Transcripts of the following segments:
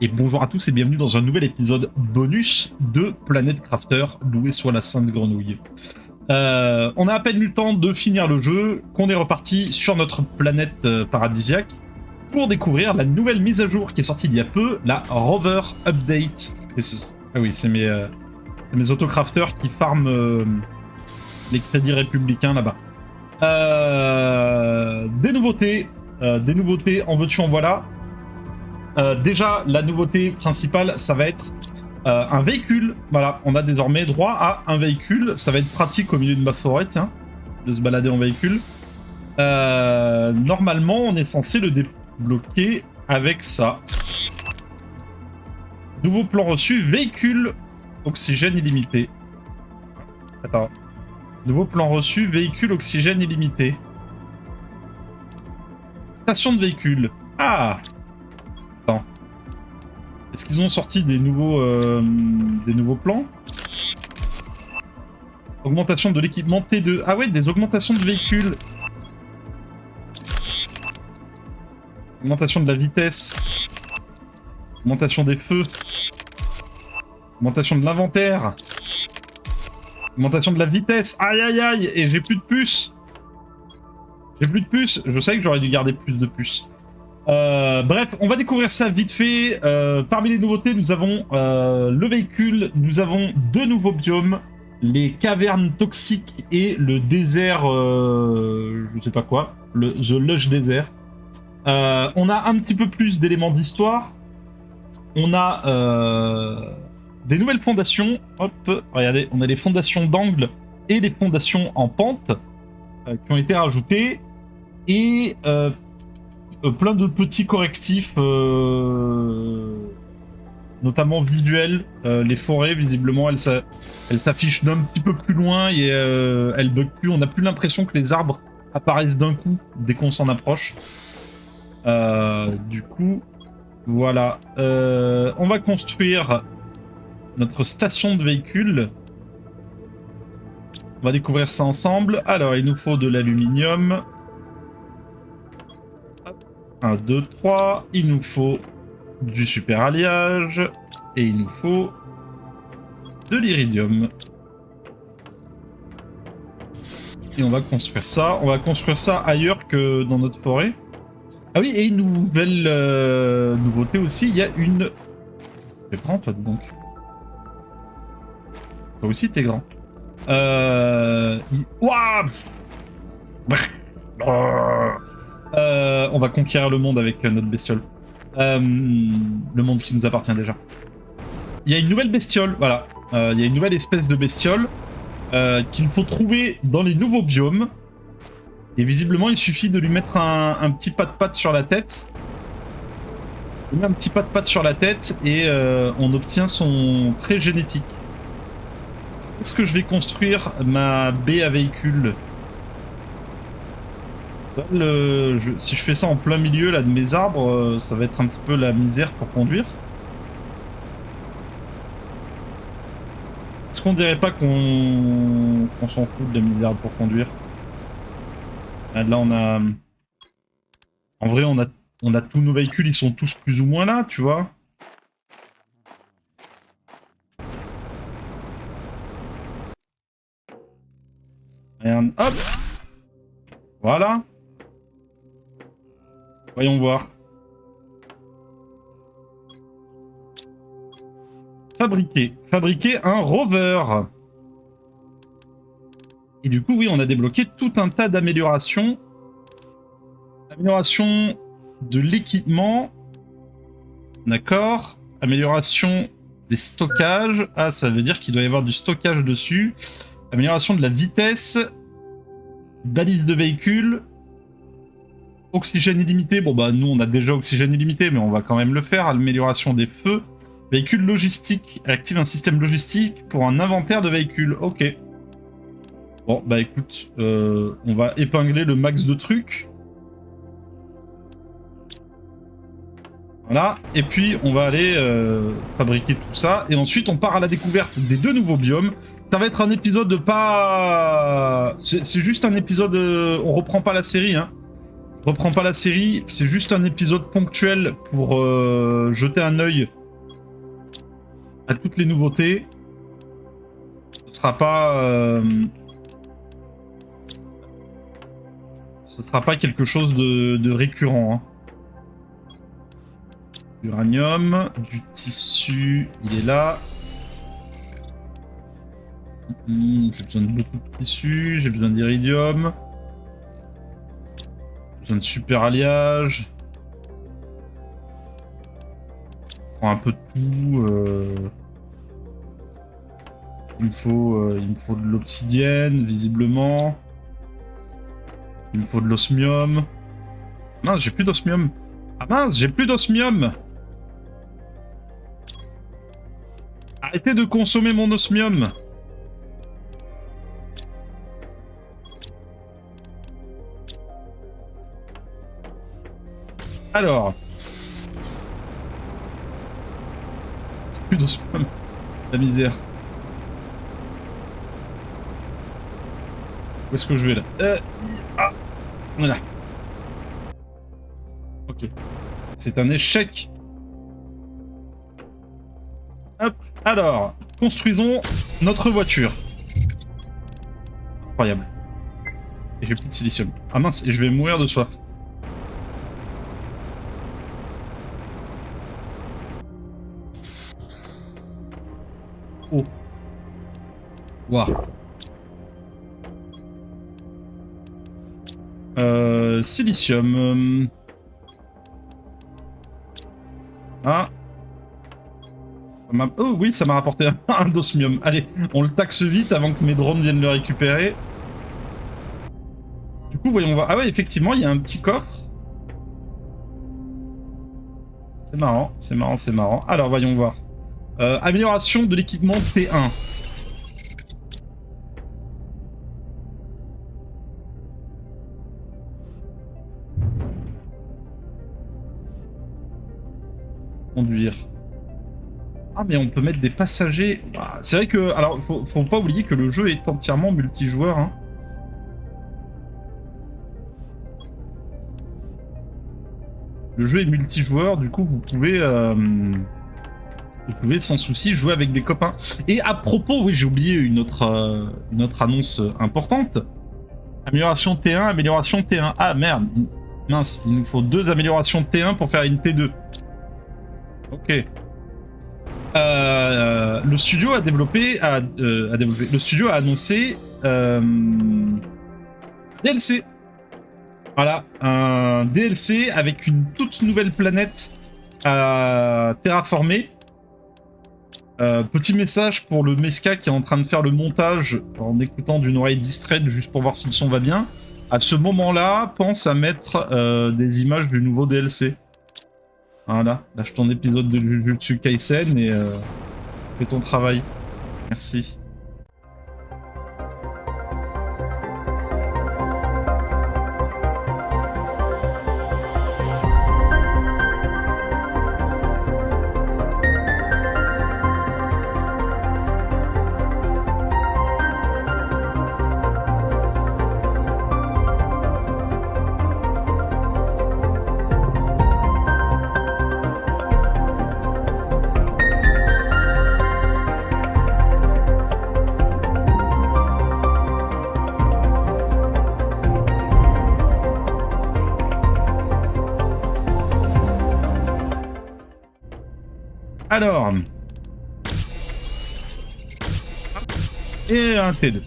Et bonjour à tous et bienvenue dans un nouvel épisode bonus de Planète Crafter, loué soit la Sainte Grenouille. On a à peine eu le temps de finir le jeu, qu'on est reparti sur notre planète paradisiaque pour découvrir la nouvelle mise à jour qui est sortie il y a peu, la Rover Update. Ah oui, c'est mes autocrafters qui farment les crédits républicains là-bas. Des nouveautés en veux-tu en voilà. Déjà, la nouveauté principale, ça va être un véhicule. Voilà, on a désormais droit à un véhicule. Ça va être pratique au milieu de ma forêt, tiens, de se balader en véhicule. Normalement, on est censé le débloquer avec ça. Nouveau plan reçu, véhicule, oxygène illimité. Attends. Nouveau plan reçu, véhicule, oxygène illimité. Station de véhicule. Ah! Attends. Est-ce qu'ils ont sorti des nouveaux plans? Augmentation de l'équipement T2. Ah ouais, des augmentations de véhicules. Augmentation de la vitesse. Augmentation des feux. Augmentation de l'inventaire. Augmentation de la vitesse. Aïe aïe aïe. Et j'ai plus de puces. J'ai plus de puces. Je savais que j'aurais dû garder plus de puces. Bref, on va découvrir ça vite fait. Parmi les nouveautés, nous avons le véhicule, nous avons deux nouveaux biomes, les cavernes toxiques et le désert, je sais pas quoi, The Lush Desert. On a un petit peu plus d'éléments d'histoire. On a des nouvelles fondations. Hop, regardez, on a les fondations d'angle et les fondations en pente qui ont été rajoutées. Et plein de petits correctifs, notamment visuels. Les forêts, visiblement, elles s'affichent d'un petit peu plus loin et elles bug plus. On n'a plus l'impression que les arbres apparaissent d'un coup dès qu'on s'en approche. Du coup, voilà. On va construire notre station de véhicules. On va découvrir ça ensemble. Alors, il nous faut de l'aluminium. 1, 2, 3, il nous faut du super alliage et il nous faut de l'iridium. Et on va construire ça. On va construire ça ailleurs que dans notre forêt. Ah oui, et une nouvelle nouveauté aussi, il y a une... T'es grand toi, dis donc. Toi aussi t'es grand. Ouah. On va conquérir le monde avec notre bestiole. Le monde qui nous appartient déjà. Il y a une nouvelle bestiole, voilà. Il y a une nouvelle espèce de bestiole qu'il faut trouver dans les nouveaux biomes. Et visiblement, il suffit de lui mettre un petit pas de patte sur la tête. On met un petit pas de patte sur la tête et on obtient son trait génétique. Est-ce que je vais construire ma baie à véhicule? Si je fais ça en plein milieu là de mes arbres, ça va être un petit peu la misère pour conduire. Est-ce qu'on dirait pas qu'on s'en fout de la misère pour conduire? Là on a... En vrai on a tous nos véhicules, ils sont tous plus ou moins là, tu vois. Regarde, hop. Voilà. Voyons voir. Fabriquer un rover. Et du coup, oui, on a débloqué tout un tas d'améliorations. Amélioration de l'équipement. D'accord. Amélioration des stockages. Ah, ça veut dire qu'il doit y avoir du stockage dessus. Amélioration de la vitesse. Balise de véhicule. Oxygène illimité, bon bah nous on a déjà oxygène illimité mais on va quand même le faire. Amélioration des feux. Véhicule logistique, active un système logistique pour un inventaire de véhicules, ok. Bon bah écoute, on va épingler le max de trucs. Voilà, et puis on va aller fabriquer tout ça. Et ensuite on part à la découverte des deux nouveaux biomes. Ça va être un épisode pas... C'est juste un épisode, on reprend pas la série hein. reprends pas la série, c'est juste un épisode ponctuel pour jeter un œil à toutes les nouveautés. Ce sera pas quelque chose de récurrent. Hein. Uranium, du tissu, il est là. J'ai besoin de beaucoup de tissu, j'ai besoin d'iridium. J'ai besoin de super alliage. Je prends un peu de tout. Il me faut de l'obsidienne, visiblement. Il me faut de l'osmium. Mince, j'ai plus d'osmium. Ah mince, j'ai plus d'osmium. Arrêtez de consommer mon osmium. Alors. Plus d'osmium. La misère. Où est-ce que je vais là voilà. Ok. C'est un échec. Hop. Alors, construisons notre voiture. Incroyable. Et j'ai plus de silicium. Ah mince, et je vais mourir de soif. Oh. Waouh. Silicium. Ah. Oh oui, ça m'a rapporté un d'osmium. Allez, on le taxe vite avant que mes drones viennent le récupérer. Du coup, voyons voir. Ah ouais, effectivement, il y a un petit coffre. C'est marrant, c'est marrant, c'est marrant. Alors, voyons voir. Amélioration de l'équipement T1. Conduire. Ah, mais on peut mettre des passagers. C'est vrai que... Alors, faut pas oublier que le jeu est entièrement multijoueur. Hein. Le jeu est multijoueur, du coup, vous pouvez sans souci jouer avec des copains. Et à propos, oui, j'ai oublié une autre annonce importante. Amélioration T1, amélioration T1. Ah, merde. Mince, il nous faut 2 améliorations T1 pour faire une T2. Ok. Le studio a développé, le studio a annoncé DLC. Voilà, un DLC avec une toute nouvelle planète à terraformer. Petit message pour le Meska qui est en train de faire le montage en écoutant d'une oreille distraite juste pour voir si le son va bien. À ce moment-là, pense à mettre des images du nouveau DLC. Voilà, lâche ton épisode de Jujutsu Kaisen et fais ton travail. Merci. Alors. Et un T2.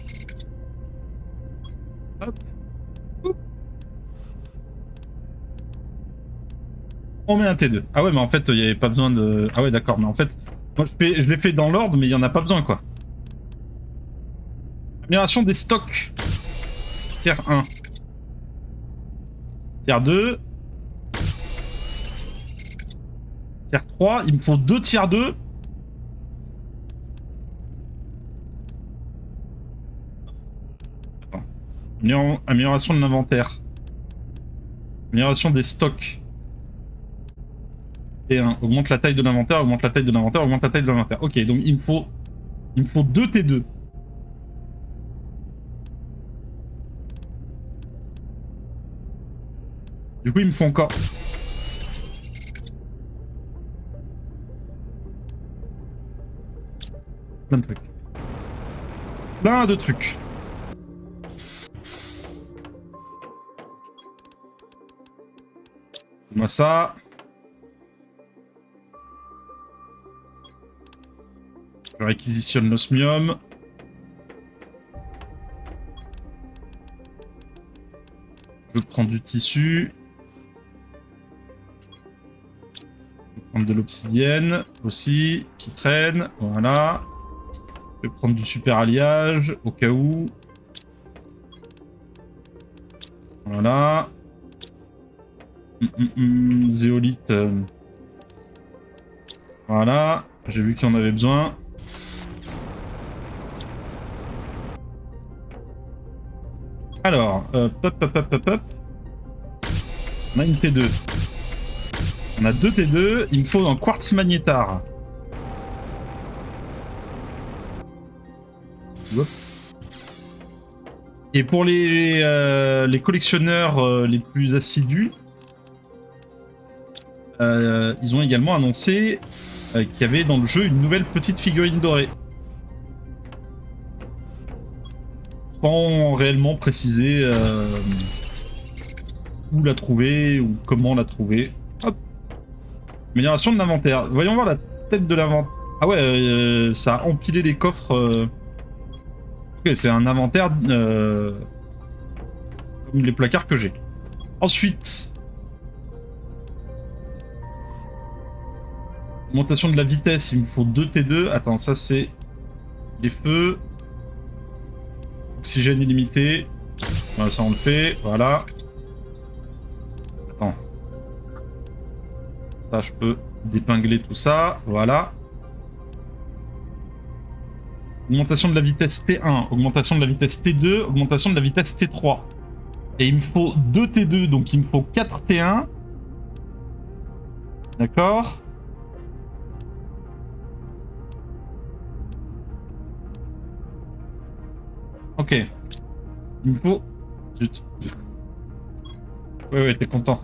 Hop. Oup. On met un T2. Ah ouais, mais en fait, il n'y avait pas besoin de... Ah ouais, d'accord, mais en fait, moi je l'ai fait dans l'ordre, mais il n'y en a pas besoin, quoi. Amélioration des stocks. Tier 1. Tier 2. Tier 3. Il me faut 2 tier 2. Amélioration de l'inventaire. Amélioration des stocks. T1. Augmente la taille de l'inventaire, augmente la taille de l'inventaire, augmente la taille de l'inventaire. Ok, donc il me faut 2 T2. Du coup, il me faut encore... plein de trucs. Plein de trucs. Moi ça. Je réquisitionne l'osmium. Je prends du tissu. Je vais prendre de l'obsidienne aussi, qui traîne. Voilà. Je vais prendre du super alliage, au cas où. Voilà. Zéolite. Voilà. J'ai vu qu'il y en avait besoin. Alors, hop. On a une T2. On a 2 T2. Il me faut un quartz magnétar. Et pour les collectionneurs les plus assidus, ils ont également annoncé qu'il y avait dans le jeu une nouvelle petite figurine dorée. Sans réellement préciser où la trouver ou comment la trouver. Hop. Amélioration de l'inventaire. Voyons voir la tête de l'inventaire. Ah ouais, ça a empilé les coffres. Ok, c'est un inventaire comme les placards que j'ai. Ensuite, augmentation de la vitesse, il me faut 2 T2. Attends, ça c'est les feux. Oxygène illimité. Voilà, ça on le fait. Voilà. Attends. Ça, je peux dépingler tout ça. Voilà. Augmentation de la vitesse T1, augmentation de la vitesse T2, augmentation de la vitesse T3. Et il me faut 2 T2, donc il me faut 4 T1. D'accord. Ok. Il me faut... Zut. Ouais, t'es content.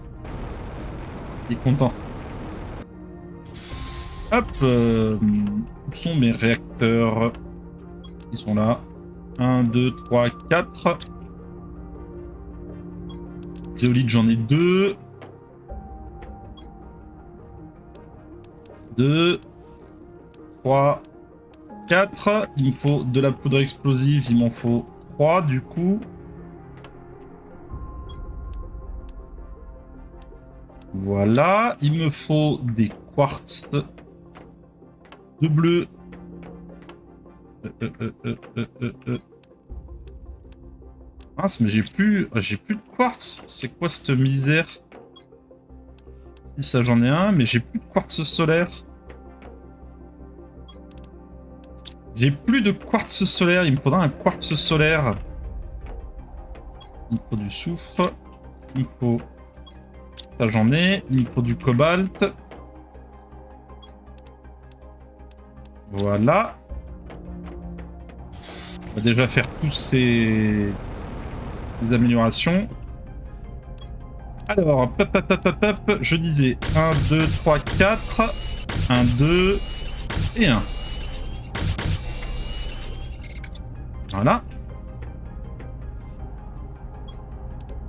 T'es content. Hop. Où sont mes réacteurs? Ils sont là. 1, 2, 3, 4. Zéolite, j'en ai 2. 2. 3. 4. Il me faut de la poudre explosive. Il m'en faut 3 du coup. Voilà. Il me faut des quartz de bleu. Mince, mais j'ai plus de quartz. C'est quoi cette misère? Si, ça j'en ai un, mais j'ai plus de quartz solaire. J'ai plus de quartz solaire. Il me faudra un quartz solaire. Il me faut du soufre. Il me faut... Ça j'en ai. Il me faut du cobalt. Voilà. On va déjà faire tous ces améliorations. Alors, je disais 1, 2, 3, 4. 1, 2 et 1. Voilà.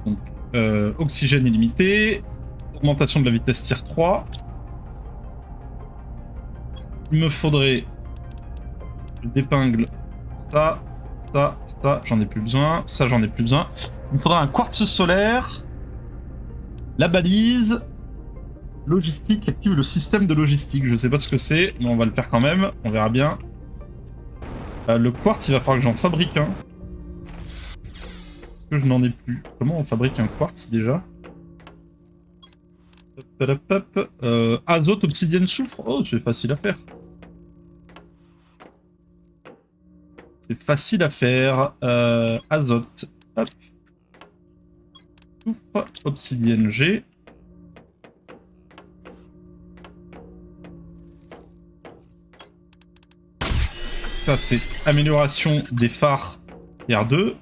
Donc, oxygène illimité. Augmentation de la vitesse tier 3. Il me faudrait... Je dépingle ça. Ça, j'en ai plus besoin. Ça, j'en ai plus besoin. Il me faudra un quartz solaire. La balise. Logistique. Active le système de logistique. Je sais pas ce que c'est, mais on va le faire quand même. On verra bien. Le quartz, il va falloir que j'en fabrique un. Est-ce que je n'en ai plus? Comment on fabrique un quartz déjà? Azote, obsidienne, soufre. Oh, c'est facile à faire. C'est facile à faire. Azote. Hop. Soufre, obsidienne G. Ça, c'est amélioration des phares tier 2.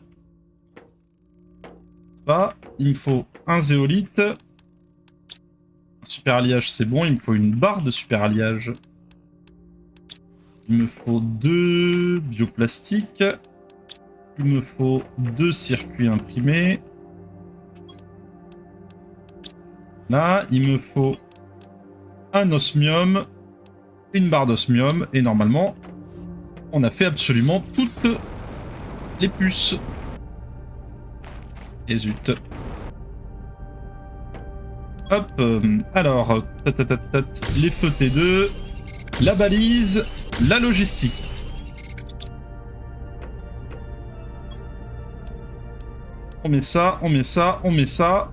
Ça, il me faut un zéolite. Super alliage, c'est bon. Il me faut une barre de super alliage. Il me faut 2 bioplastiques. Il me faut 2 circuits imprimés. Là, il me faut un osmium, une barre d'osmium, et normalement, on a fait absolument toutes les puces. Et zut. Hop, alors, les feux T2, la balise, la logistique. On met ça, on met ça, on met ça.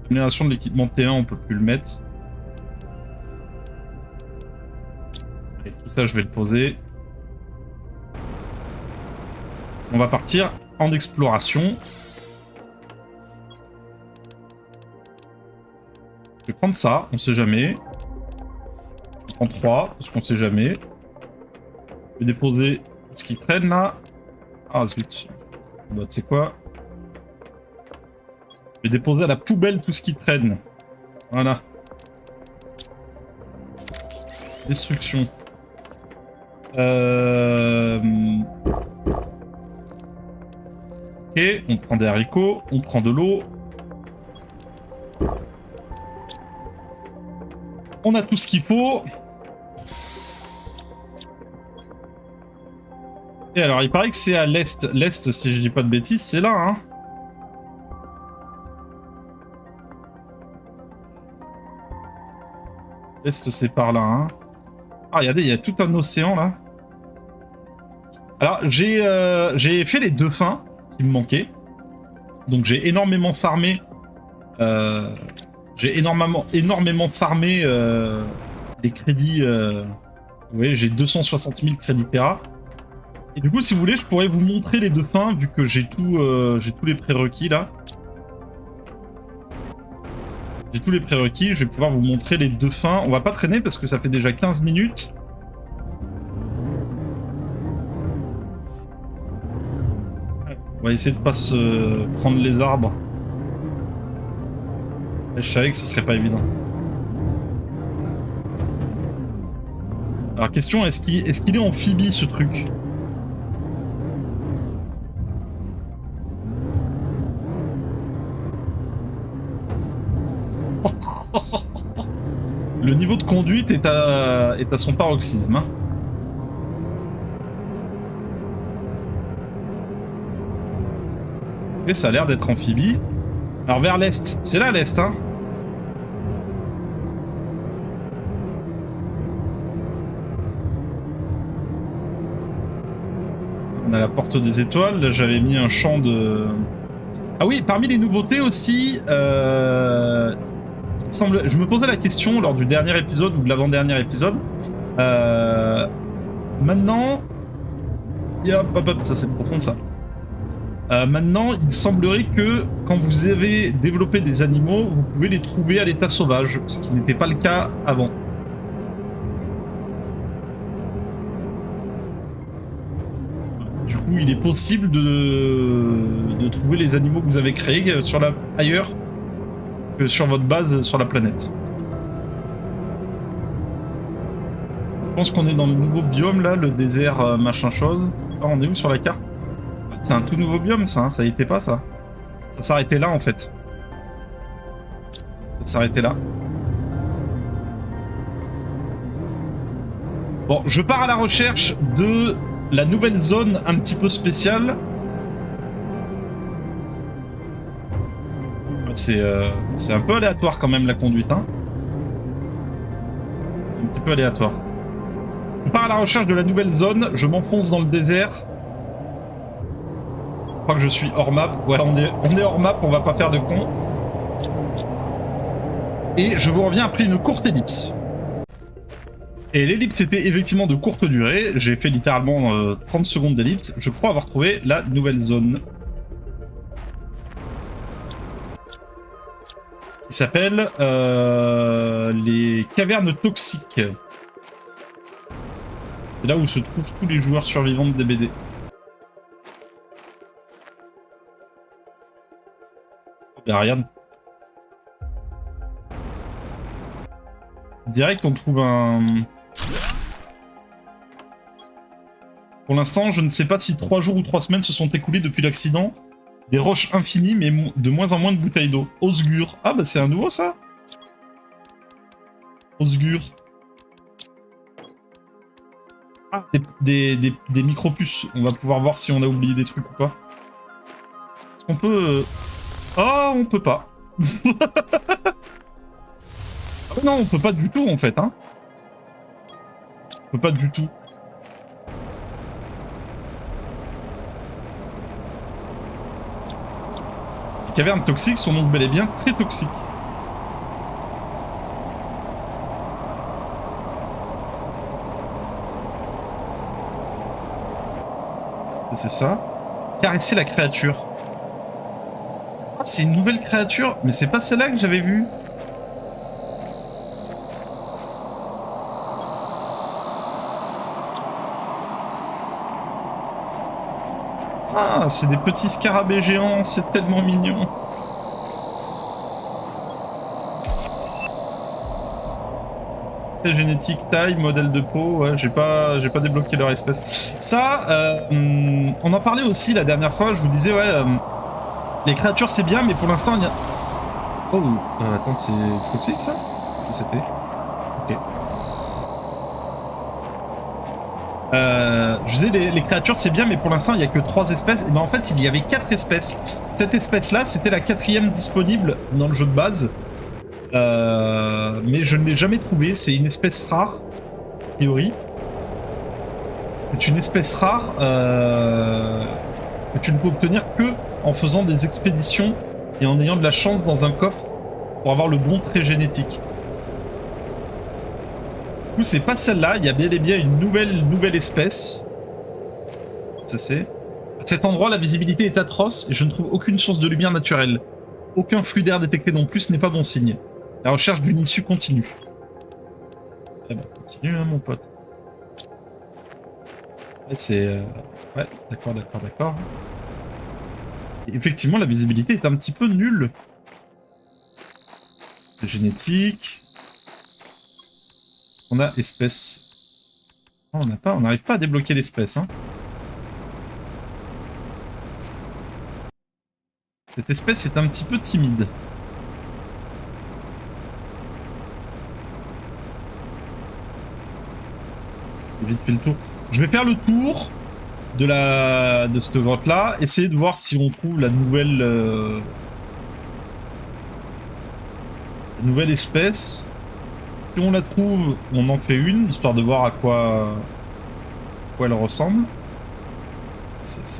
Amélioration de l'équipement T1, on peut plus le mettre. Et tout ça, je vais le poser. On va partir en exploration. Je vais prendre ça, on sait jamais. Je prends 3, parce qu'on sait jamais. Je vais déposer tout ce qui traîne là. Ah zut. Bah tu sais quoi? Je vais déposer à la poubelle tout ce qui traîne. Voilà. Destruction. Ok, on prend des haricots, on prend de l'eau. On a tout ce qu'il faut. Et alors, il paraît que c'est à l'est. L'est, si je dis pas de bêtises, c'est là, hein. L'est, c'est par là, hein. Ah, regardez, il y a tout un océan, là. Alors, j'ai fait les 2 fins qui me manquaient. Donc, j'ai énormément farmé... J'ai énormément farmé les crédits. Vous voyez, j'ai 260 000 crédits Terra. Et du coup, si vous voulez, je pourrais vous montrer les 2 fins, vu que j'ai tous les prérequis là. J'ai tous les prérequis, je vais pouvoir vous montrer les 2 fins. On va pas traîner parce que ça fait déjà 15 minutes. On va essayer de pas se prendre les arbres. Je savais que ce serait pas évident. Alors question, est-ce qu'il est amphibie ce truc? Le niveau de conduite est à son paroxysme. Hein. Et ça a l'air d'être amphibie. Alors vers l'est, c'est là l'est, hein. On a la porte des étoiles, j'avais mis un champ de... Ah oui, parmi les nouveautés aussi, je me posais la question lors du dernier épisode ou de l'avant-dernier épisode. Maintenant... Hop, ça c'est profond ça. Maintenant, il semblerait que quand vous avez développé des animaux, vous pouvez les trouver à l'état sauvage, ce qui n'était pas le cas avant. Du coup, il est possible de trouver les animaux que vous avez créés ailleurs que sur votre base sur la planète. Je pense qu'on est dans le nouveau biome là, le désert machin chose. Ah, on est où sur la carte? C'est un tout nouveau biome ça, hein, ça y était pas ça. Ça s'arrêtait là en fait. Ça s'arrêtait là. Bon, je pars à la recherche de la nouvelle zone un petit peu spéciale. C'est un peu aléatoire quand même la conduite, hein. Un petit peu aléatoire. Je pars à la recherche de la nouvelle zone, je m'enfonce dans le désert. Je crois que je suis hors map. Ouais, on est hors map, on va pas faire de con. Et je vous reviens après une courte ellipse. Et l'ellipse était effectivement de courte durée. J'ai fait littéralement 30 secondes d'ellipse. Je crois avoir trouvé la nouvelle zone. Qui s'appelle les cavernes toxiques. C'est là où se trouvent tous les joueurs survivants de DBD. Oh, ben, regarde. Direct, on trouve un... Pour l'instant, je ne sais pas si 3 jours ou 3 semaines se sont écoulés depuis l'accident. Des roches infinies, mais de moins en moins de bouteilles d'eau. Osgur. Ah bah c'est un nouveau ça. Osgur. Ah, des micro-puces. On va pouvoir voir si on a oublié des trucs ou pas. Est-ce qu'on peut... Oh, on peut pas. Non, on peut pas du tout en fait. Hein. On peut pas du tout. Les cavernes toxiques sont donc bel et bien très toxiques. C'est ça. Caresser la créature. Ah, c'est une nouvelle créature. Mais c'est pas celle-là que j'avais vue. Ah, c'est des petits scarabées géants. C'est tellement mignon. Génétique, taille, modèle de peau, ouais, j'ai pas débloqué leur espèce. Ça, on en parlait aussi la dernière fois, je vous disais, ouais, les créatures c'est bien, mais pour l'instant il y a... Oh, attends, c'est toxique ça? C'était... Ok. Je disais, les créatures c'est bien, mais pour l'instant il y a que 3 espèces, et ben en fait il y avait 4 espèces. Cette espèce-là, c'était la 4e disponible dans le jeu de base. Mais je ne l'ai jamais trouvé, c'est une espèce rare, a priori. C'est une espèce rare que tu ne peux obtenir que en faisant des expéditions et en ayant de la chance dans un coffre pour avoir le bon trait génétique. Du coup, c'est pas celle-là, il y a bel et bien une nouvelle espèce. C'est. À cet endroit, la visibilité est atroce et je ne trouve aucune source de lumière naturelle. Aucun flux d'air détecté non plus, ce n'est pas bon signe. La recherche d'une issue continue. Eh ben, continue, hein, mon pote. Ouais, c'est... Ouais, d'accord. Et effectivement, la visibilité est un petit peu nulle. Génétique. On a espèce. Oh, on n'arrive pas à débloquer l'espèce, hein. Cette espèce est un petit peu timide. J'ai vite fait le tour. Je vais faire le tour de cette grotte là, essayer de voir si on trouve la nouvelle espèce. Si on la trouve, on en fait une, histoire de voir à quoi elle ressemble.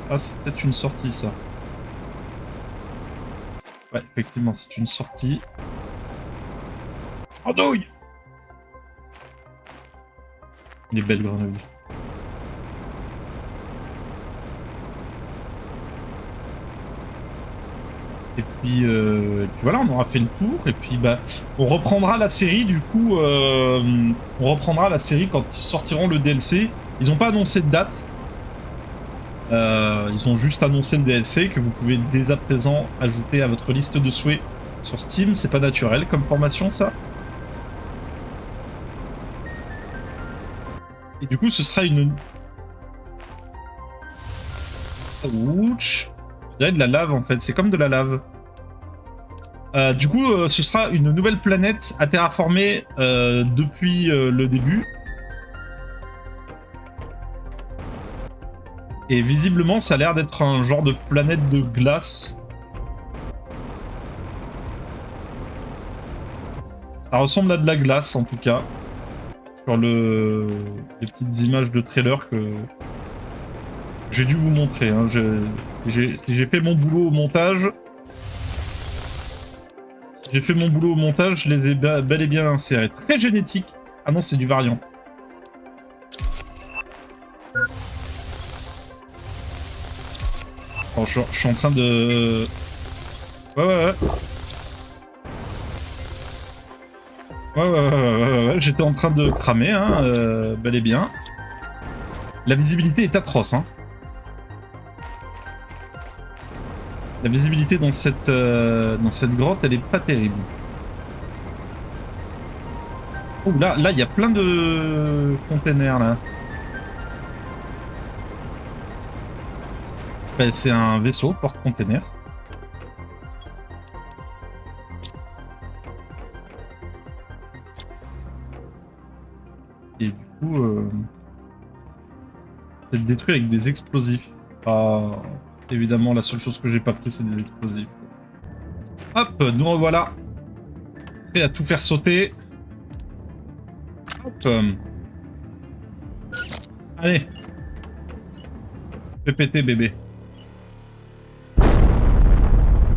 Ah, c'est peut-être une sortie ça. Ouais, effectivement, c'est une sortie. Oh douille! Les belles grenouilles. Et puis voilà, on aura fait le tour. Et puis bah, on reprendra la série du coup. On reprendra la série quand ils sortiront le DLC. Ils n'ont pas annoncé de date. Ils ont juste annoncé le DLC que vous pouvez dès à présent ajouter à votre liste de souhaits sur Steam. C'est pas naturel comme formation ça. Et du coup, ce sera une... Ouch. Je dirais de la lave en fait, c'est comme de la lave. Du coup, ce sera une nouvelle planète à terraformer depuis le début. Et visiblement, ça a l'air d'être un genre de planète de glace. Ça ressemble à de la glace en tout cas. Sur les petites images de trailer que j'ai dû vous montrer. Hein. Si j'ai fait mon boulot au montage... J'ai fait mon boulot au montage, je les ai bel et bien insérés. Très génétique. Ah non, c'est du variant. Oh, je suis en train de... Ouais. Ouais. J'étais en train de cramer, hein, bel et bien. La visibilité est atroce, hein. La visibilité dans cette grotte, elle est pas terrible. Oh là, il y a plein de containers là. Bah, c'est un vaisseau porte-container. Et du coup, c'est détruit avec des explosifs. Ah, évidemment, la seule chose que j'ai pas pris, c'est des explosifs. Hop, nous revoilà. Prêt à tout faire sauter. Hop. Allez. Fais péter, bébé.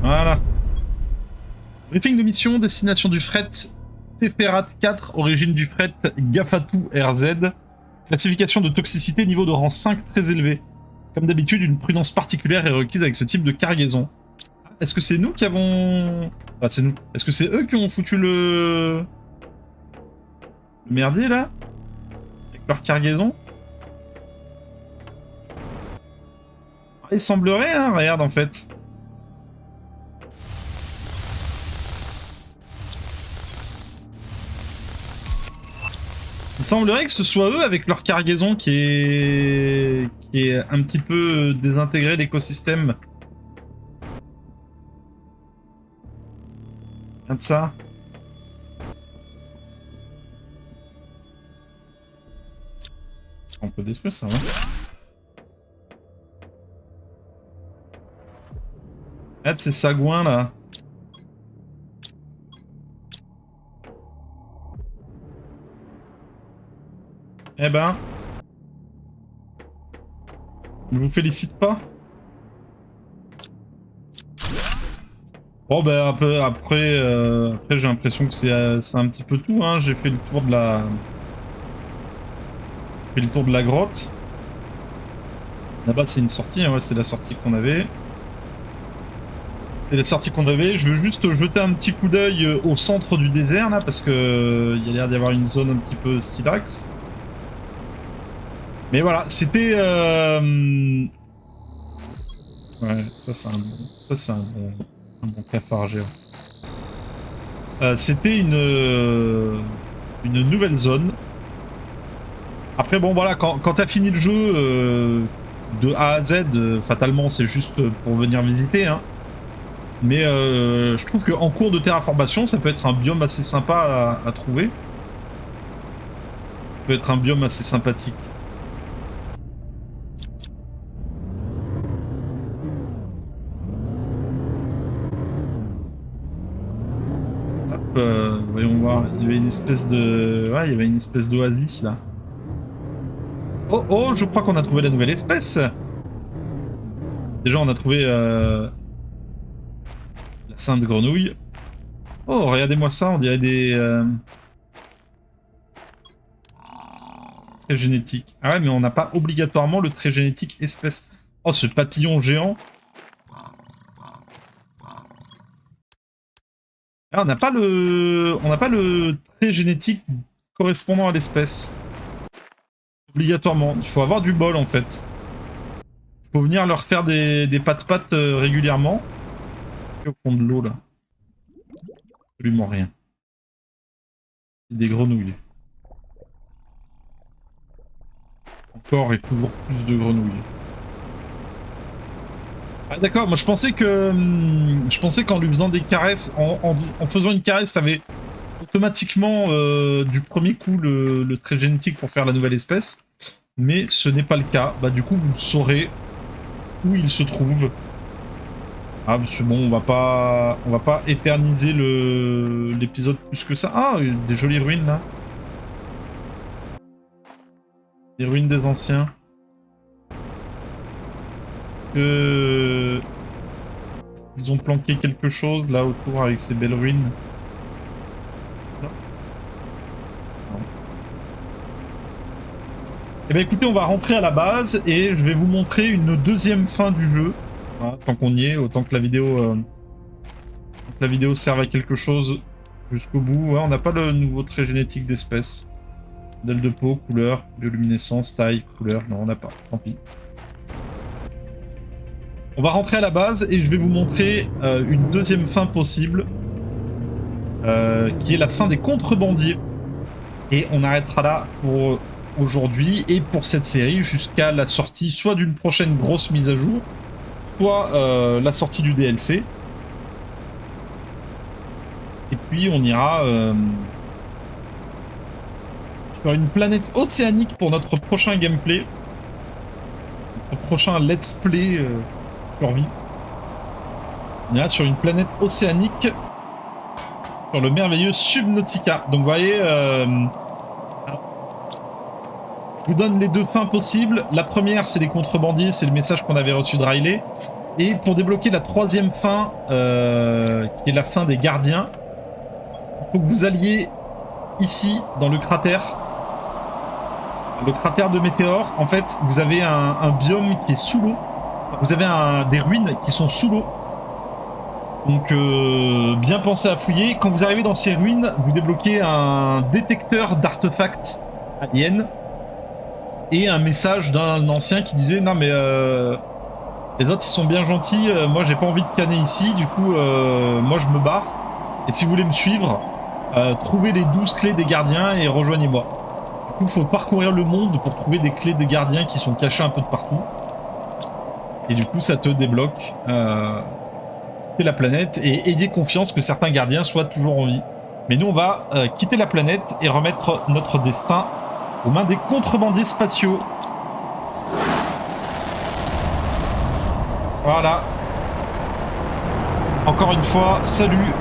Voilà. Briefing de mission, destination du fret. Teferat 4, origine du fret Gafatu RZ. Classification de toxicité, niveau de rang 5 très élevé. Comme d'habitude, une prudence particulière est requise avec ce type de cargaison. Est-ce que c'est nous qui avons... Ah, c'est nous. Est-ce que c'est eux qui ont foutu le merdier, là? Avec leur cargaison? Ah, il semblerait, hein, regarde, en fait. Il semblerait que ce soit eux avec leur cargaison qui est un petit peu désintégré l'écosystème. Regarde ça. On peut détruire ça, ouais. Regarde ces sagouins là. Eh ben... Je vous félicite pas. Bon ben après j'ai l'impression que c'est un petit peu tout, hein. J'ai fait le tour de la... J'ai fait le tour de la grotte. Là-bas c'est une sortie, hein. Ouais, c'est la sortie qu'on avait. C'est la sortie qu'on avait. Je veux juste jeter un petit coup d'œil au centre du désert là, parce que il y a l'air d'y avoir une zone un petit peu stylax. Mais voilà, c'était... Ouais, ça c'est un bon cafard géant. C'était une nouvelle zone. Après bon voilà, quand t'as fini le jeu de A à Z, fatalement c'est juste pour venir visiter, hein. Mais je trouve qu'en cours de terraformation, ça peut être un biome assez sympa à trouver. Ça peut être un biome assez sympathique. Voyons voir, il y avait une espèce de... Ouais, il y avait une espèce d'oasis là. Oh, oh, je crois qu'on a trouvé la nouvelle espèce. Déjà, on a trouvé la sainte grenouille. Oh, regardez-moi ça, on dirait des... traits génétiques. Ah ouais, mais on n'a pas obligatoirement le trait génétique espèce. Oh, ce papillon géant. Ah, on n'a pas le trait génétique correspondant à l'espèce. Obligatoirement. Il faut avoir du bol en fait. Il faut venir leur faire des pattes-pattes régulièrement. Et au fond de l'eau là. Absolument rien. C'est des grenouilles. Encore et toujours plus de grenouilles. Ah d'accord, moi je pensais qu'en lui faisant des caresses, en faisant une caresse, t'avais automatiquement du premier coup le trait génétique pour faire la nouvelle espèce. Mais ce n'est pas le cas. Bah du coup vous saurez où il se trouve. Ah parce que bon, on va pas éterniser l'épisode plus que ça. Ah, des jolies ruines là. Des ruines des anciens. Ils ont planqué quelque chose là autour avec ces belles ruines. Non. Eh bien écoutez, on va rentrer à la base et je vais vous montrer une deuxième fin du jeu. Voilà, tant qu'on y est, autant que la vidéo serve à quelque chose jusqu'au bout. Ouais, on n'a pas le nouveau trait génétique d'espèce. Modèle de peau, couleur, bioluminescence, taille, couleur. Non, on n'a pas. Tant pis. On va rentrer à la base et je vais vous montrer une deuxième fin possible. Qui est la fin des contrebandiers. Et on arrêtera là pour aujourd'hui et pour cette série jusqu'à la sortie soit d'une prochaine grosse mise à jour, soit la sortie du DLC. Et puis on ira sur une planète océanique pour notre prochain gameplay. Notre prochain let's play survie. On ira sur une planète océanique sur le merveilleux Subnautica. Donc vous voyez, je vous donne les deux fins possibles. La première, c'est les contrebandiers, c'est le message qu'on avait reçu de Riley. Et pour débloquer la troisième fin, qui est la fin des gardiens, il faut que vous alliez ici, dans le cratère. Le cratère de météore, en fait, vous avez un biome qui est sous l'eau. Vous avez des ruines qui sont sous l'eau. Donc, bien pensez à fouiller. Quand vous arrivez dans ces ruines, vous débloquez un détecteur d'artefacts aliens et un message d'un ancien qui disait « Non, mais les autres, ils sont bien gentils. Moi, j'ai pas envie de canner ici. Du coup, moi, je me barre. Et si vous voulez me suivre, trouvez les 12 clés des gardiens et rejoignez-moi. » Du coup, il faut parcourir le monde pour trouver des clés des gardiens qui sont cachées un peu de partout. Et du coup, ça te débloque la planète et ayez confiance que certains gardiens soient toujours en vie. Mais nous, on va quitter la planète et remettre notre destin aux mains des contrebandiers spatiaux. Voilà. Encore une fois, salut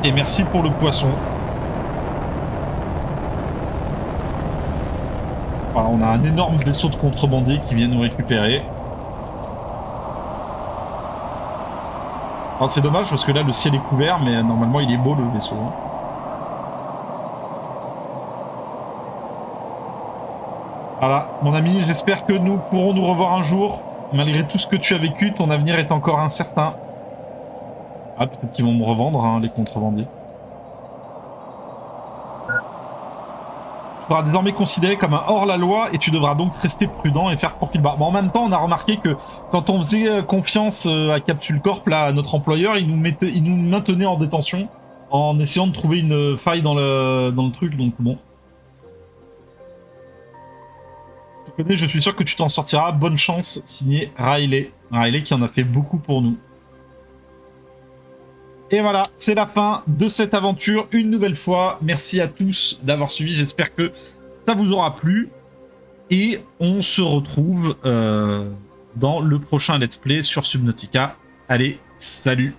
et merci pour le poisson. Voilà, on a un énorme vaisseau de contrebandiers qui vient nous récupérer. C'est dommage parce que là le ciel est couvert, mais normalement il est beau le vaisseau. Voilà, mon ami, j'espère que nous pourrons nous revoir un jour. Malgré tout ce que tu as vécu, ton avenir est encore incertain. Ah, peut-être qu'ils vont me revendre, hein, les contrebandiers. Tu seras désormais considéré comme un hors-la-loi et tu devras donc rester prudent et faire profil bas. Bon, en même temps, on a remarqué que quand on faisait confiance à Capsule Corp, là, à notre employeur, il nous maintenait en détention en essayant de trouver une faille dans le truc, donc bon. Tu connais, je suis sûr que tu t'en sortiras. Bonne chance, signé Riley. Riley qui en a fait beaucoup pour nous. Et voilà, c'est la fin de cette aventure une nouvelle fois. Merci à tous d'avoir suivi. J'espère que ça vous aura plu. Et on se retrouve dans le prochain let's play sur Subnautica. Allez, salut!